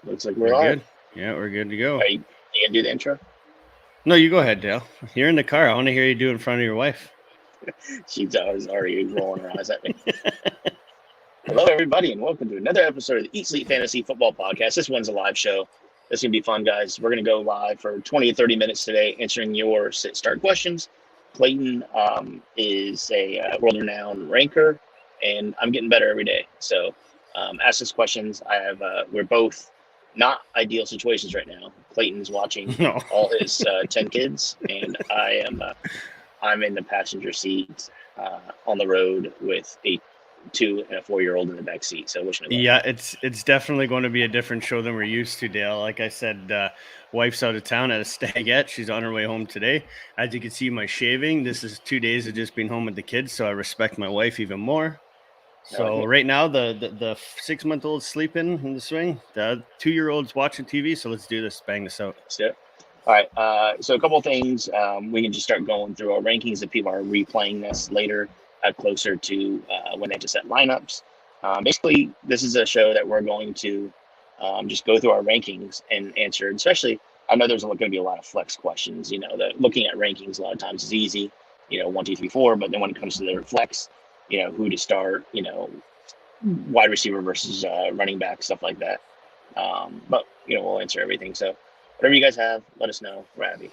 Looks like we're We're live. good. Yeah, we're good to go. You gonna do the intro? No, you go ahead, Dale. You're in the car. I want to hear you do it in front of your wife. She's already rolling her eyes at me. Hello, everybody, and welcome to another episode of the Eat Sleep Fantasy Football Podcast. This one's a live show. This is gonna be fun, guys. We're gonna go live for 20 to 30 minutes today, answering your sit-start questions. Clayton is a world-renowned ranker, and I'm getting better every day. So, ask us questions. We're both not ideal situations right now. Clayton's watching No. all his 10 kids, and I'm in the passenger seat on the road with a 2 and a 4-year-old in the back seat. So wishing me luck. Yeah, it's definitely going to be a different show than we're used to, Dale. Like I said, wife's out of town at a stagette. She's on her way home today. As you can see, my shaving. This is 2 days of just being home with the kids, so I respect my wife even more. So right now, the 6-month-old's sleeping in the swing. The 2-year-old's watching TV. So let's do this. Bang this out. Let's do it. All right. So a couple of things. We can just start going through our rankings if people are replaying this later, closer to when they have to set lineups. Basically, this is a show that we're going to just go through our rankings and answer. Especially, I know there's going to be a lot of flex questions. You know, that looking at rankings a lot of times is easy. 1, 2, 3, 4. But then when it comes to the flex, who to start. Wide receiver versus running back, stuff like that. But we'll answer everything. So whatever you guys have, let us know. We're happy.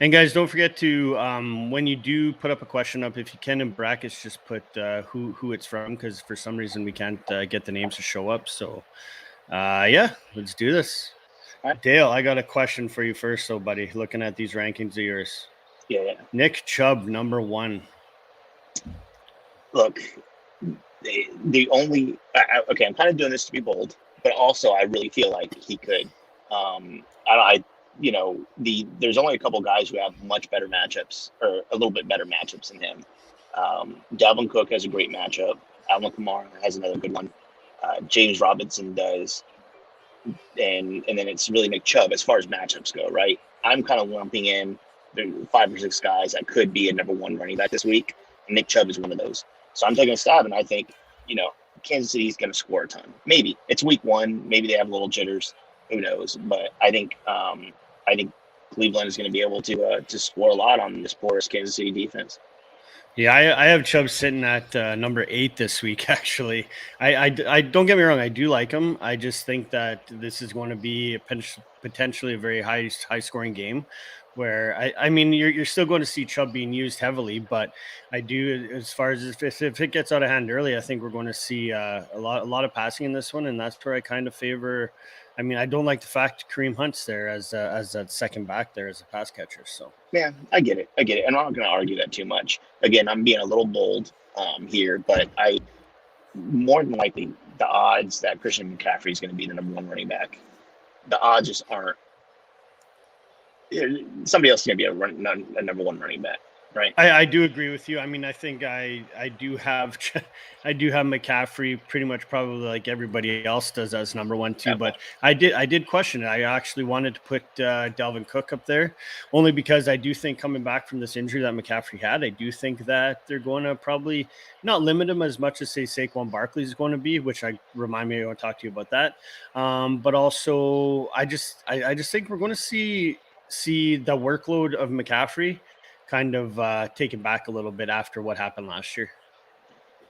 And guys, don't forget to when you do put up a question up, if you can in brackets, just put who it's from, because for some reason we can't get the names to show up. So yeah, let's do this. Right. Dale, I got a question for you first, so buddy. Looking at these rankings of yours. Yeah. Nick Chubb, number 1. Look, the only okay, I'm kind of doing this to be bold, but also I really feel like he could. There's only a couple guys who have much better matchups, or a little bit better matchups than him. Dalvin Cook has a great matchup. Alvin Kamara has another good one. James Robinson does, and then it's really Nick Chubb as far as matchups go, right? I'm kind of lumping in the 5 or 6 guys that could be a number 1 running back this week. And Nick Chubb is one of those. So I'm taking a stab, and I think, Kansas City's going to score a ton. Maybe it's week 1. Maybe they have a little jitters. Who knows? But I think Cleveland is going to be able to score a lot on this porous Kansas City defense. Yeah, I have Chubb sitting at number 8 this week. Actually, I don't get me wrong. I do like him. I just think that this is going to be potentially a very high scoring game. Where I mean, you're still going to see Chubb being used heavily, but I do, as far as if it gets out of hand early, I think we're going to see a lot of passing in this one, and that's where I kind of favor. I mean, I don't like the fact Kareem Hunt's there as that second back there as a pass catcher. So yeah, I get it, and I'm not going to argue that too much. Again, I'm being a little bold here, but I more than likely the odds that Christian McCaffrey is going to be the number 1 running back, the odds just aren't. Somebody else is going to be a number 1 running back, right? I do agree with you. I mean, I think I do have McCaffrey pretty much probably like everybody else does as number 1 too. Yeah. But I did question it. I actually wanted to put Dalvin Cook up there, only because I do think coming back from this injury that McCaffrey had, I do think that they're going to probably not limit him as much as say Saquon Barkley is going to be, which I want to talk to you about that. But also I just think we're going to see the workload of McCaffrey kind of taken back a little bit after what happened last year.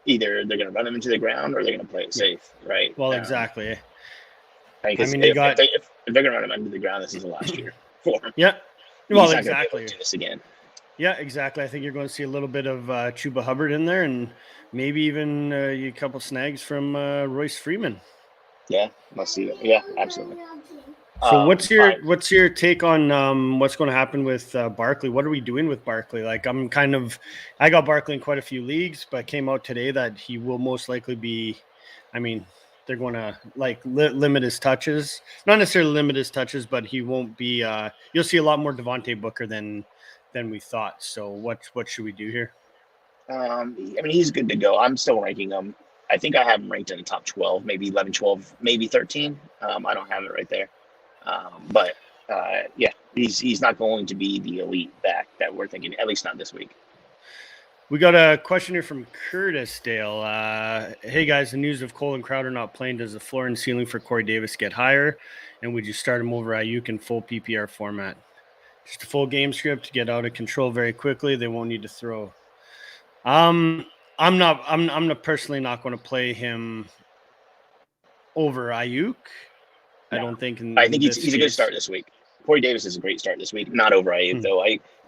Either they're going to run him into the ground or they're going to play it safe, right? Well, exactly. I mean, if they're going to run him into the ground, this is the last year for him. Yeah. Well, exactly. Do this again. Yeah, exactly. I think you're going to see a little bit of Chuba Hubbard in there, and maybe even a couple snags from Royce Freeman. Yeah, must see that. Yeah, absolutely. So what's your take on what's going to happen with Barkley? What are we doing with Barkley? Like I got Barkley in quite a few leagues, but came out today that he will most likely be, I mean, they're going to limit his touches, not necessarily limit his touches, but he won't be, you'll see a lot more Devontae Booker than we thought. So what should we do here? I mean, he's good to go. I'm still ranking him. I think I have him ranked in the top 12, maybe 11, 12, maybe 13. I don't have it right there. But yeah, he's not going to be the elite back that we're thinking, at least not this week. We got a question here from Curtis Dale. Hey guys, the news of Cole and Crowder not playing, does the floor and ceiling for Corey Davis get higher? And would you start him over Ayuk in full PPR format? Just a full game script to get out of control very quickly. They won't need to throw. I'm not personally not going to play him over Ayuk. No. I don't think I think he's a good start this week. Corey Davis is a great start this week. Not over Ayuk, though.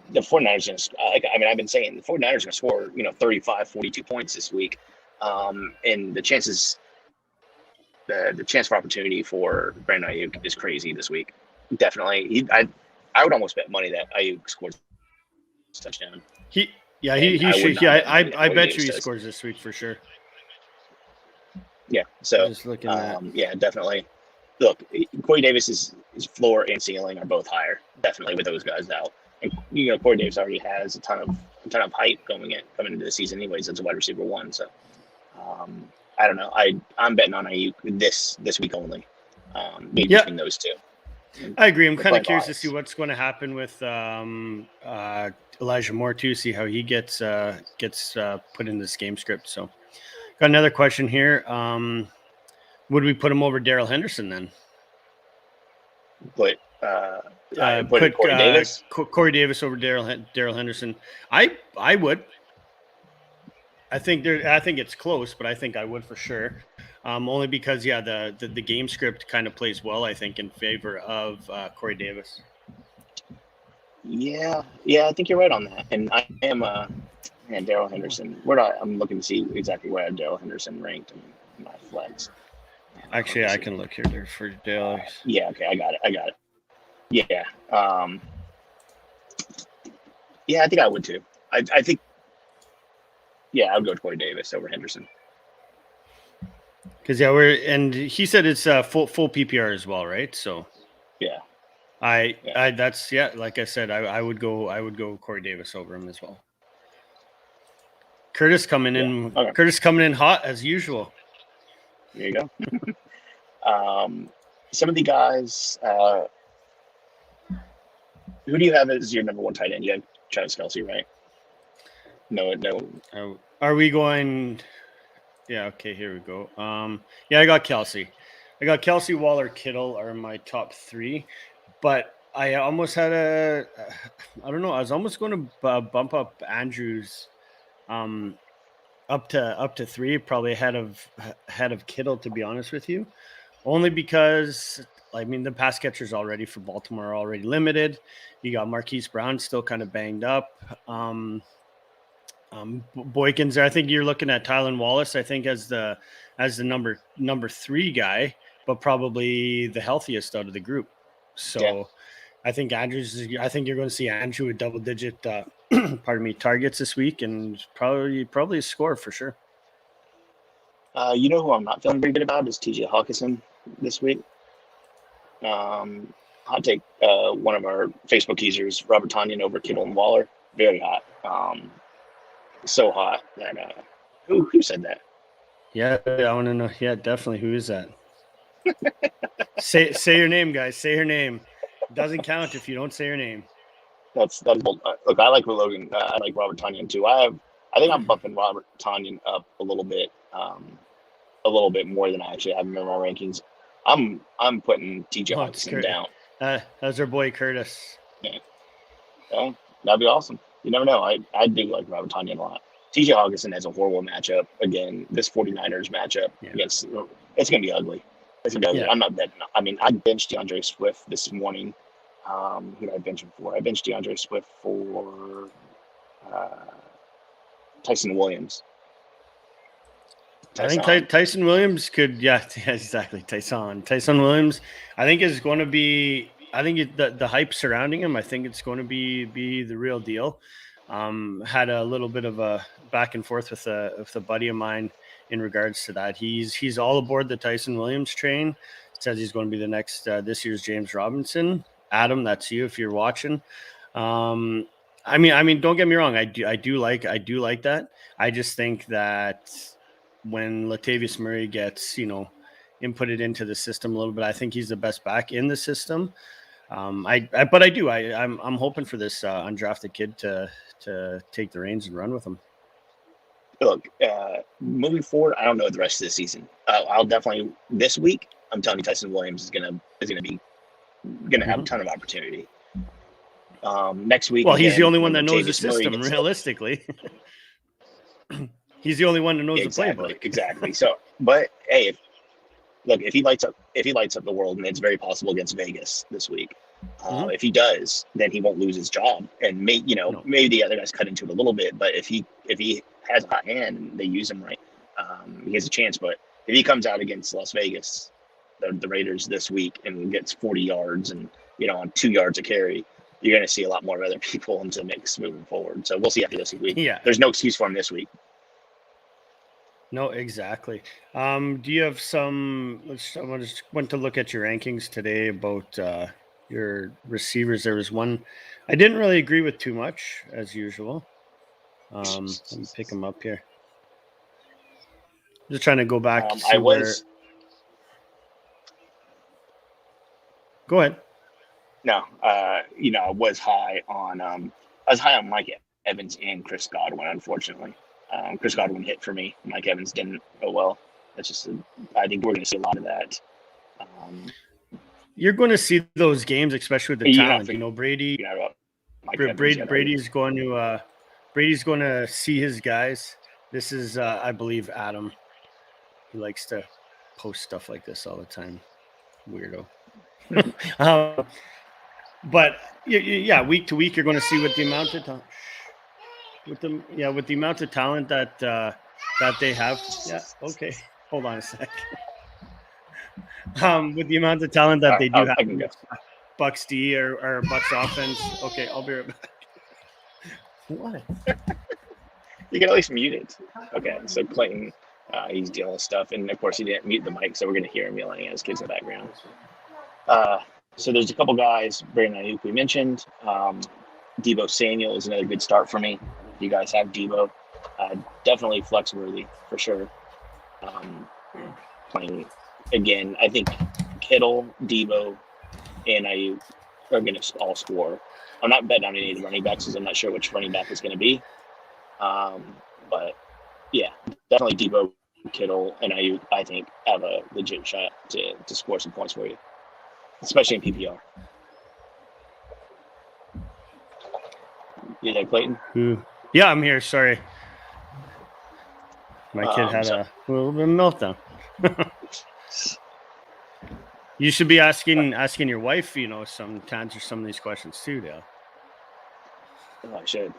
The 49ers going to, I've been saying the 49ers are going to score, 35, 42 points this week. And the chances, the chance for opportunity for Brandon Ayuk is crazy this week. Definitely. I would almost bet money that Ayuk scores a touchdown. He should. Yeah, I bet you he scores this week for sure. Yeah. So, just looking at yeah, definitely. Look, Corey Davis's floor and ceiling are both higher, definitely, with those guys out. And Corey Davis already has a ton of hype coming into the season, anyways. As a wide receiver 1, so I don't know. I'm betting on Ayuk this week only. Between those two. I agree. I'm kind of curious to see what's going to happen with Elijah Moore too. See how he gets put in this game script. So, got another question here. Would we put him over Darrell Henderson then? Put Corey Davis. Corey Davis over Darrell Henderson. I would. I think it's close, but I think I would for sure. Only because the game script kind of plays well, I think, in favor of Corey Davis. Yeah, I think you're right on that. And I am Darrell Henderson. I'm looking to see exactly where Darrell Henderson ranked in my flex. Actually, I can look here for Dale. Yeah, okay, I got it. Yeah. Yeah, I think I would too. I think, I would go to Corey Davis over Henderson. Because and he said it's full PPR as well, right? So yeah, that's like I said, I would go Corey Davis over him as well. Curtis coming in hot as usual. There you go. Some of the guys, who do you have as your number 1 tight end? You have Travis Kelce, right? No. Are we going? Yeah. Okay. Here we go. I got Kelce. Waller, Kittle are my top 3, but I almost had I don't know. I was almost going to bump up Andrews, up to 3, probably ahead of Kittle, to be honest with you, only because the pass catchers already for Baltimore are already limited. You got Marquise Brown still kind of banged up. Boykins there. I think you're looking at Tylan Wallace, I think, as the number 3 guy, but probably the healthiest out of the group. So I think Andrews. I think you're going to see Andrew with double-digit targets this week, and probably a score for sure. Who I'm not feeling very good about is TJ Hawkinson this week. Hot take, one of our Facebook users, Robert Tonyan over Kittle and Waller. Very hot. So hot that who said that? Yeah, I want to know. Yeah, definitely. Who is that? Say your name, guys. Say your name. It doesn't count if you don't say your name. That's bold. Look, I like Logan. I like Robert Tonyan too. I think I'm bumping Robert Tonyan up a little bit more than I actually have him in my rankings. I'm putting TJ Hawkinson down. That's our boy Curtis. Yeah. Well, that'd be awesome. You never know. I do like Robert Tonyan a lot. TJ Hawkinson has a horrible matchup. Again, this 49ers matchup against it's going to be ugly. It's going to be ugly. Yeah. I'm not betting. I benched DeAndre Swift this morning. Who did I bench him for? I benched DeAndre Swift for Tyson Williams. I think Tyson Williams could, exactly. Tyson Williams, I think is going to be. I think the hype surrounding him, I think it's going to be the real deal. Had a little bit of a back and forth with a buddy of mine in regards to that. He's all aboard the Tyson Williams train. Says he's going to be the next this year's James Robinson. Adam, that's you if you're watching. Don't get me wrong. I do like that. I just think that when Latavius Murray gets inputted into the system a little bit, I think he's the best back in the system. I'm hoping for this undrafted kid to take the reins and run with him. look, moving forward, I don't know the rest of the season. I'll definitely this week. I'm telling you, Tyson Williams is gonna have a ton of opportunity. Next week, Well, he's the again, only one when that knows the Latavius Murray system. gets Realistically, he's the only one that knows the playbook. Exactly. So, but hey, if he lights up the world, and it's very possible against Vegas this week. If he does, then he won't lose his job, and maybe the other guys cut into it a little bit. But if he has a hot hand and they use him right, he has a chance. But if he comes out against Las Vegas, the Raiders this week, and gets 40 yards and on 2 yards a carry, you're going to see a lot more other people into the mix moving forward. So we'll see after this week. Yeah, there's no excuse for him this week. No, exactly. Do you have some? I just went to look at your rankings today about your receivers. There was one I didn't really agree with too much, as usual. Let me pick them up here. Just trying to go back. Go ahead. No, I was high on Mike Evans and Chris Godwin. Unfortunately, Chris Godwin hit for me. Mike Evans didn't go well. That's just I think we're going to see a lot of that. You're going to see those games, especially with the talent. Brady. Brady's going to see his guys. This is, I believe, Adam. He likes to post stuff like this all the time. Weirdo. But yeah, week to week, you're going to see with the amount of talent, with the amount of talent that they have. Yeah. Okay. Hold on a sec. With the amount of talent that they do have, Bucks D or Bucks offense. Okay, I'll be right back. What? You can at least mute it. Okay, so Clayton, he's dealing with stuff, and of course he didn't mute the mic, so we're going to hear him yelling at his kids in the background. So there's a couple guys, Brandon Ayuk we mentioned. Deebo Samuel is another good start for me. You guys have Deebo. Definitely flex worthy for sure. Playing again, I think Kittle, Deebo, and Ayuk are going to all score. I'm not betting on any of the running backs because I'm not sure which running back is going to be. But yeah, definitely Deebo, Kittle, and Ayuk, I think, have a legit shot to score some points for you, especially in PPR. You there, Clayton? Yeah, I'm here. Sorry. My kid had a little bit of meltdown. You should be asking your wife, some to answer some of these questions too, Dale. Oh, I should.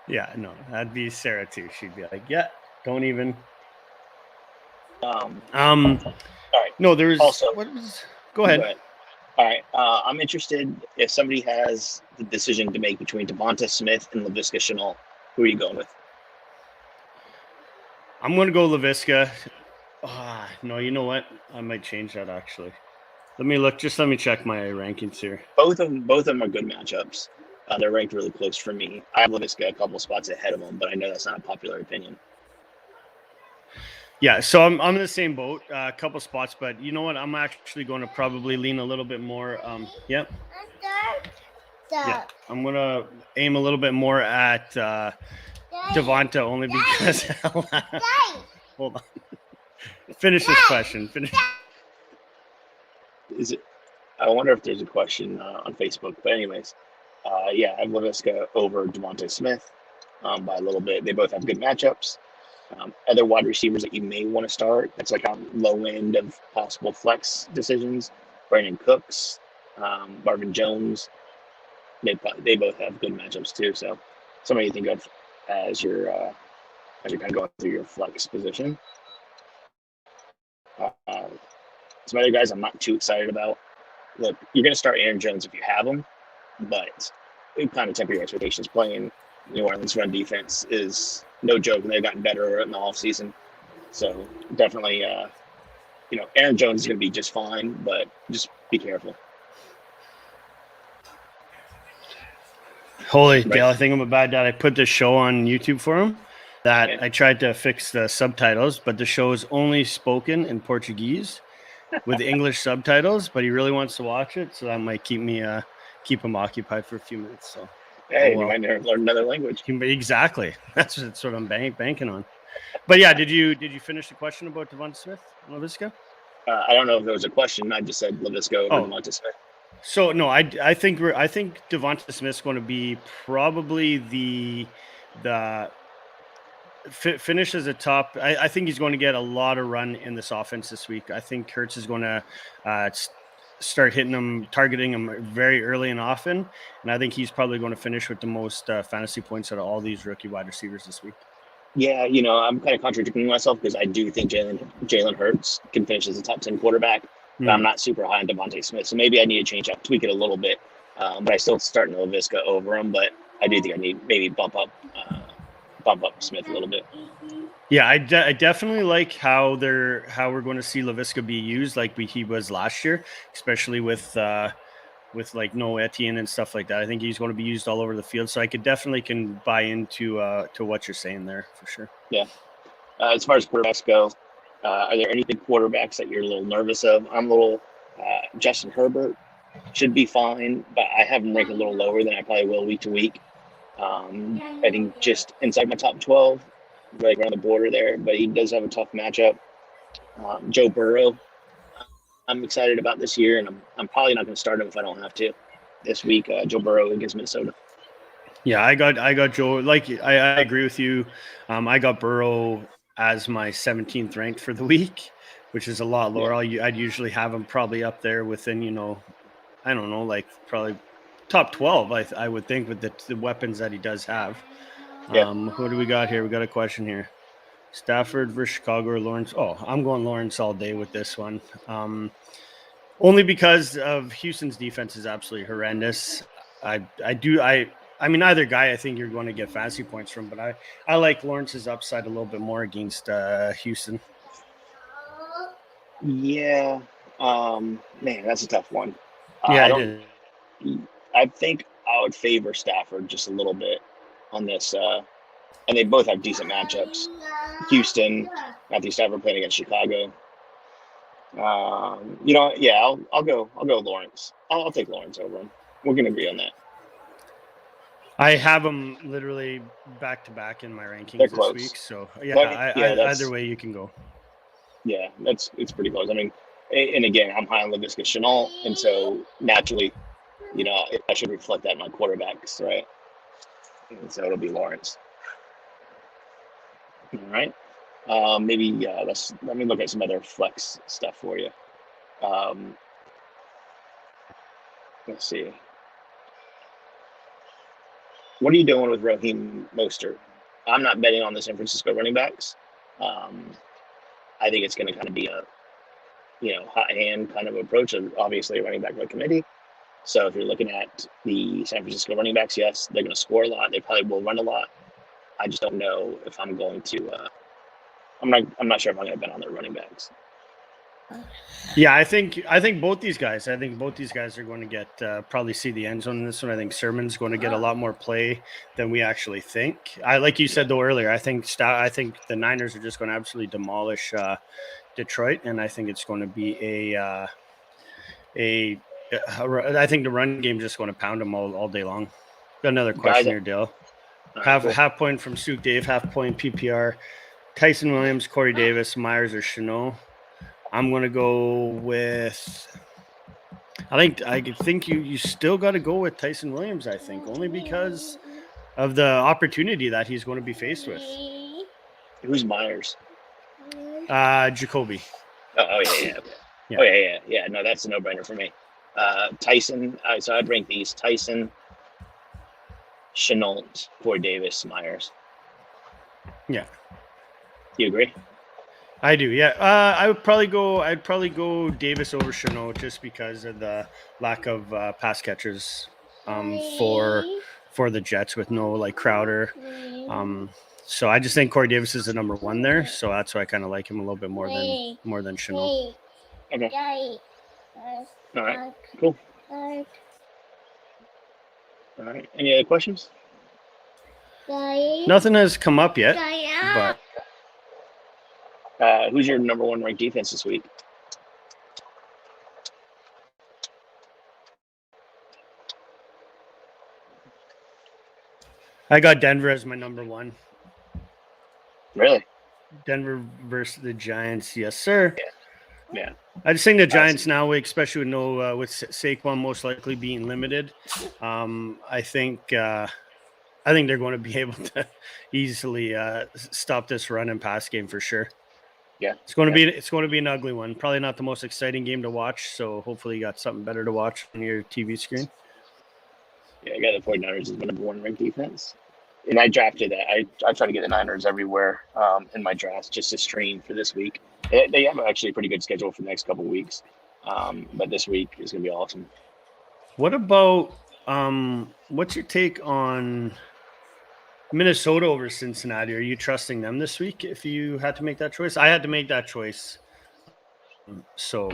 Yeah, no, that'd be Sarah too. She'd be like, "Yeah, don't even." All right. No, there's also. Go ahead. All right. I'm interested if somebody has the decision to make between Devonta Smith and Laviska Shenault. Who are you going with? I'm going to go Laviska. No, you know what? I might change that actually. Let me check my rankings here. Both of them are good matchups. They're ranked really close for me. I have Laviska a couple spots ahead of them, but I know that's not a popular opinion. Yeah, so I'm in the same boat, a couple spots, but you know what? I'm actually going to probably lean a little bit more. Yeah, I'm going to aim a little bit more at Devonta only because. Hold on. Finish this question. Is it? I wonder if there's a question on Facebook. But anyways, I have Laviska over Devonta Smith by a little bit. They both have good matchups. Other wide receivers that you may want to start, that's like on low end of possible flex decisions. Brandon Cooks, Marvin Jones, they both have good matchups too. So somebody you think of as you're kind of going through your flex position. Some other guys I'm not too excited about. Look, you're going to start Aaron Jones if you have him, but we kind of temper your expectations. Playing New Orleans run defense is no joke, and they've gotten better in the offseason. So definitely, Aaron Jones is going to be just fine, but just be careful. Holy Dale, I think I'm a bad dad. I put this show on YouTube for him that I tried to fix the subtitles, but the show is only spoken in Portuguese with English subtitles, but he really wants to watch it, so that might keep him occupied for a few minutes. So Hey, Oh you well. might learn another language. Exactly. That's what I'm banking on. But yeah, did you finish the question about Devonta Smith and Laviska? I don't know if there was a question. I just said Laviska over Devonta Smith. So no, I think Devonta Smith's going to be probably the finish as a top. I think he's going to get a lot of run in this offense this week. I think Hurts is going to start hitting him, targeting him very early and often, and I think he's probably going to finish with the most fantasy points out of all these rookie wide receivers this week. Yeah, I'm kind of contradicting myself because I do think Jalen Hurts can finish as a top 10 quarterback, but I'm not super high on Devonta Smith. So maybe I need to tweak it a little bit. But I still start Laviska over him. But I do think I need maybe bump up Smith a little bit. Yeah, I definitely like how we're going to see Laviska be used like he was last year, especially with like no Etienne and stuff like that. I think he's going to be used all over the field. So I can buy into to what you're saying there for sure. Yeah. As far as quarterbacks go, are there any big quarterbacks that you're a little nervous of? I'm a little Justin Herbert should be fine, but I have him ranked a little lower than I probably will week to week. I think just inside my top 12, right around the border there, but he does have a tough matchup. Joe Burrow, I'm excited about this year, and I'm probably not going to start him if I don't have to this week. Joe Burrow against Minnesota. Yeah, I got Joe. Like I agree with you. I got Burrow as my 17th ranked for the week, which is a lot lower. Yeah. I'd usually have him probably up there within, I don't know, like probably top 12. I would think with the weapons that he does have. Yeah. Who do we got here? We got a question here. Stafford versus Chicago or Lawrence? Oh, I'm going Lawrence all day with this one. Only because of Houston's defense is absolutely horrendous. I mean, either guy, I think you're going to get fantasy points from, but I like Lawrence's upside a little bit more against Houston. Yeah. Man, that's a tough one. Yeah, I think I would favor Stafford just a little bit on this. And they both have decent matchups. Houston, Matthew Stafford playing against Chicago. Yeah, I'll go Lawrence. I'll take Lawrence over him. We're gonna agree on that. I have them literally back to back in my rankings this week. So yeah, either way you can go. Yeah, it's pretty close. I mean, and again, I'm high on Laviska Shenault, and so naturally, I should reflect that in my quarterbacks, right? And so it'll be Lawrence. All right. Maybe let me look at some other flex stuff for you. Let's see. What are you doing with Raheem Mostert? I'm not betting on the San Francisco running backs. I think it's going to kind of be a, hot hand kind of approach, of obviously a running back by committee. So if you're looking at the San Francisco running backs, yes, they're going to score a lot. They probably will run a lot. I just don't know if I'm going to. I'm not sure if I'm going to bet on their running backs. Yeah, I think both these guys. I think both these guys are going to get probably see the end zone in this one. I think Sermon's going to get a lot more play than we actually think. Like you said though earlier, I think the Niners are just going to absolutely demolish Detroit, and I think it's going to be I think the run game is just going to pound them all day long. Got another question here, Dale. Half point from Suke Dave, half point PPR. Tyson Williams, Corey Davis, Myers, or Shenault. I'm going to go with. I think you still got to go with Tyson Williams. I think only because of the opportunity that he's going to be faced with. Who's Myers? Jacoby. Oh yeah. Oh yeah. No, that's a no-brainer for me. Tyson. So I'd rank these: Tyson, Shenault, Corey Davis, Myers. Yeah. You agree? I do, yeah. I'd probably go Davis over Shenault just because of the lack of pass catchers for the Jets with no like Crowder. So I just think Corey Davis is the number one there. So that's why I kind of like him a little bit more than Shenault. Okay. All right. Cool. All right. Any other questions? Nothing has come up yet, but. Who's your number one ranked defense this week? I got Denver as my number one. Really? Denver versus the Giants. Yes, sir. Yeah. I just think the Giants now, especially with Saquon most likely being limited, I think they're going to be able to easily stop this run and pass game for sure. Yeah. It's going to be an ugly one. Probably not the most exciting game to watch. So hopefully you got something better to watch on your TV screen. Yeah, I got the 49ers as my number one ranked defense. And I drafted that. I try to get the Niners everywhere in my drafts just to stream for this week. They have actually a pretty good schedule for the next couple of weeks. But this week is going to be awesome. What about what's your take on Minnesota over Cincinnati? Are you trusting them this week if you had to make that choice? I had to make that choice. So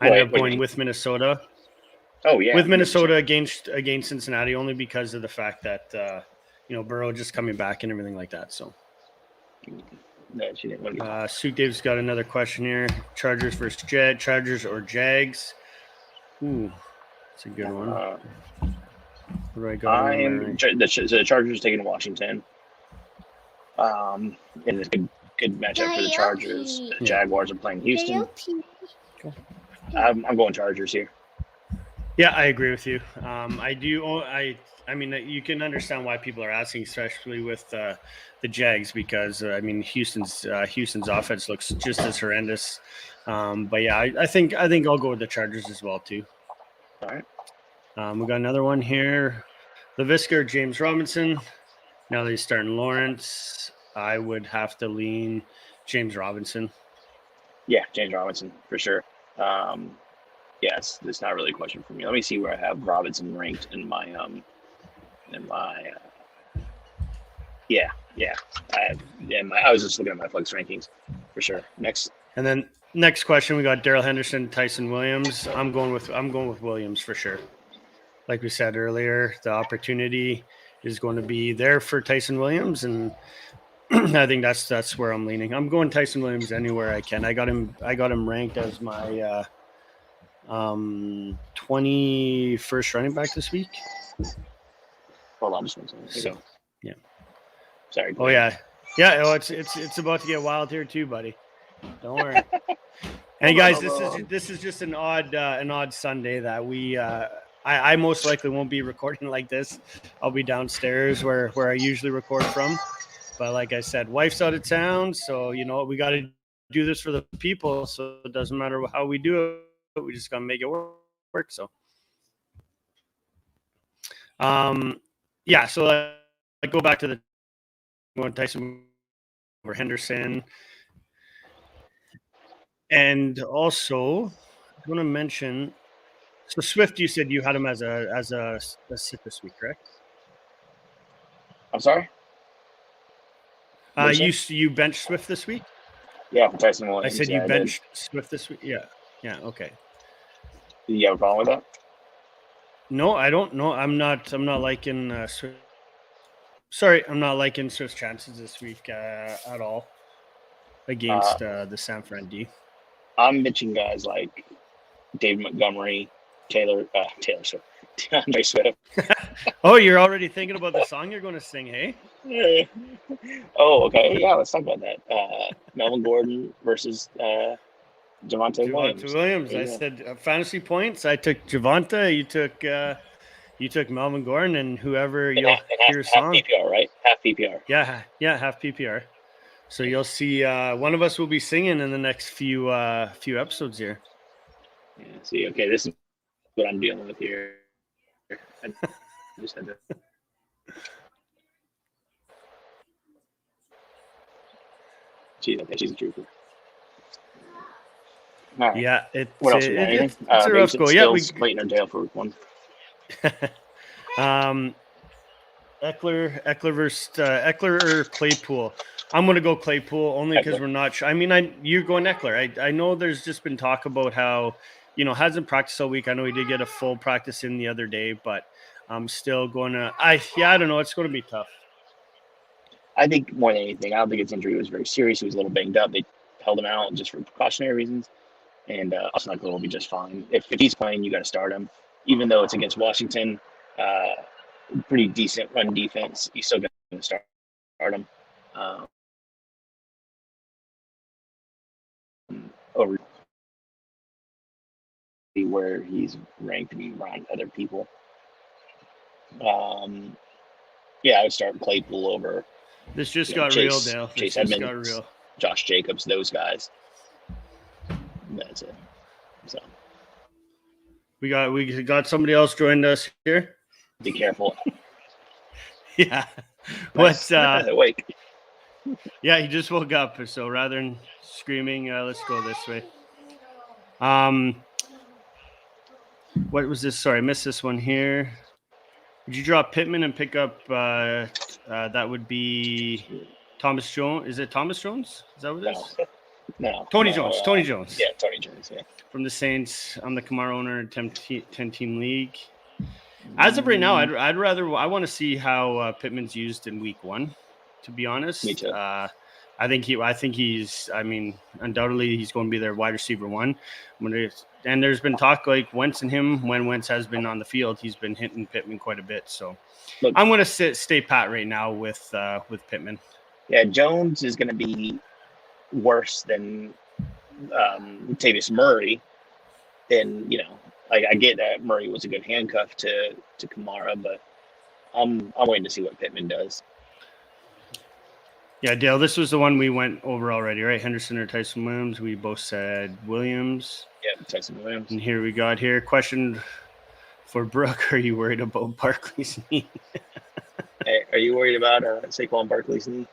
I ended up going with Minnesota. Oh, yeah. With Minnesota against Cincinnati only because of the fact that Burrow just coming back and everything like that. So Suit Dave's got another question here. Chargers versus Chargers or Jags? Ooh, that's a good one. Where do I go? The Chargers taking Washington. And it's a good matchup for the Chargers. The Jaguars are playing Houston. I'm going Chargers here. Yeah, I agree with you. I do. I mean, you can understand why people are asking, especially with the Jags, because Houston's offense looks just as horrendous. But yeah, I think I'll go with the Chargers as well too. All right. We got another one here. LaVisca or James Robinson. Now that he's starting Lawrence, I would have to lean James Robinson. Yeah, James Robinson for sure. Yes, it's not really a question for me. Let me see where I have Robinson ranked in my I was just looking at my Flex rankings for sure. Next question, we got Darrell Henderson, Tyson Williams. I'm going with Williams for sure. Like we said earlier, the opportunity is going to be there for Tyson Williams, and I think that's where I'm leaning. I'm going Tyson Williams anywhere I can. I got him ranked as my 21st running back this week. Hold on, just one second. So, yeah. Sorry. Oh yeah. Oh, it's about to get wild here too, buddy. Don't worry. Hey guys, this is just an odd Sunday that we. I most likely won't be recording like this. I'll be downstairs where I usually record from. But like I said, wife's out of town, so we got to do this for the people. So it doesn't matter how we do it. We just gotta make it work. So, So I go back to the Tyson over Henderson, and also I want to mention. So Swift, you said you had him as a sit this week, correct? I'm sorry. You benched Swift this week? Yeah, for Tyson Williams. I said you benched Swift this week. Yeah. Okay. Do you have a problem with that? No, I don't know. I'm not liking Swift. Sorry, I'm not liking Swift's chances this week at all against the San Fran D. I'm bitching guys like Dave Montgomery, Taylor Swift, DeAndre Swift. Oh, you're already thinking about the song you're going to sing, hey? Oh, okay. Yeah, let's talk about that. Melvin Gordon versus Javonte Williams. I said fantasy points. I took Javonte. You took Melvin Gordon, and whoever you'll hear a song. Half PPR, right? Half PPR. Yeah, half PPR. So you'll see. One of us will be singing in the next few episodes here. Yeah. See, okay, this is what I'm dealing with here. I just had to. She's a trooper. Right. Yeah, what else? It's a rough go. Yeah, Clayton or Dale for week one. Eckler versus Eckler or Claypool. I'm going to go Claypool only because we're not sure. I mean, you're going Eckler. I know there's just been talk about how, hasn't practiced all week. I know he did get a full practice in the other day, but I'm still going to. I don't know. It's going to be tough. I think more than anything, I don't think his injury was very serious. He was a little banged up. They held him out just for precautionary reasons. And Austin Eckler will be just fine. If he's playing, you got to start him. Even though it's against Washington, pretty decent run defense. He's still going to start him over where he's ranked around other people. Yeah, I would start Claypool over. This just got real, Dale. Chase Edmonds, got real. Josh Jacobs, those guys. That's it. So we got somebody else joined us here. Be careful. Yeah. Nice. Wake. Yeah, he just woke up. So rather than screaming, let's go this way. What was this? Sorry, I missed this one here. Would you drop Pittman and pick up? That would be Thomas Jones. Is it Thomas Jones? Is that what it is? No. Tony Jones. Tony Jones. Yeah, Tony Jones. Yeah. From the Saints. I'm the Kamara owner in 10-team league. As of right now, I want to see how Pittman's used in week 1. To be honest, me too. I think he's. I mean, undoubtedly he's going to be their wide receiver 1. And there's been talk like Wentz and him. When Wentz has been on the field, he's been hitting Pittman quite a bit. So I'm going to stay pat right now with Pittman. Yeah, Jones is going to be worse than Latavius Murray. And I get that Murray was a good handcuff to Kamara, but I'm waiting to see what Pittman does. Yeah, Dale, this was the one we went over already, right? Henderson or Tyson Williams? We both said Williams. Yeah, Tyson Williams. And here we got here. Question for Brooke. Are you worried about Barkley's knee? Hey, are you worried about Saquon Barkley's knee?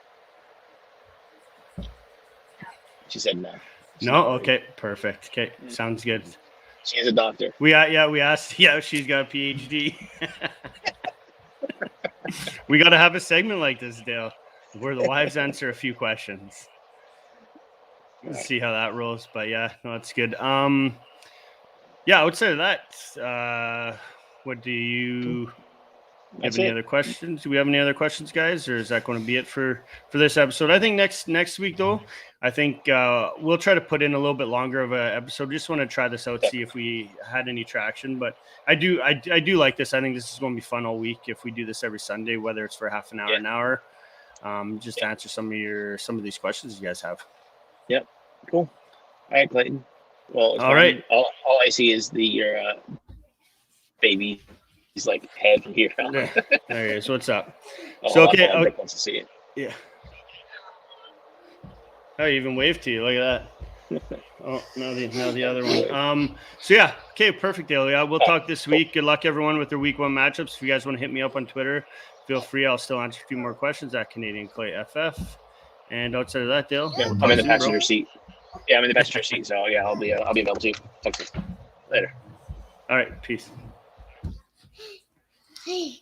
She said no. No? Okay, perfect. Okay, sounds good. She is a doctor. We asked. Yeah, she's got a PhD. We got to have a segment like this, Dale, where the wives answer a few questions. Let's see how that rolls. But yeah, no, that's good. Yeah, outside of that, what do you have any other questions? Do we have any other questions, guys, or is that going to be it for this episode? I think next week though, I think we'll try to put in a little bit longer of an episode. Just want to try this out, see if we had any traction. But I do like this. I think this is going to be fun all week if we do this every Sunday, whether it's for half an hour, an hour. Just to answer some of these questions you guys have. Yep. Cool. All right, Clayton. Well, all right. All I see is your baby. He's like head from here. There he is. What's up? So okay. Brooke wants to see it. Yeah. Oh, he even waved to you. Look at that. Oh, now the other one. So yeah. Okay. Perfect, Dale. Yeah, we'll talk this week. Good luck, everyone, with their week 1 matchups. If you guys want to hit me up on Twitter, feel free. I'll still answer a few more questions at Canadian Clay FF. And outside of that, Dale, yeah, I'm in the passenger seat. Yeah, I'm in the passenger seat. So yeah, I'll be available to you. Talk to you later. All right. Peace. Hey.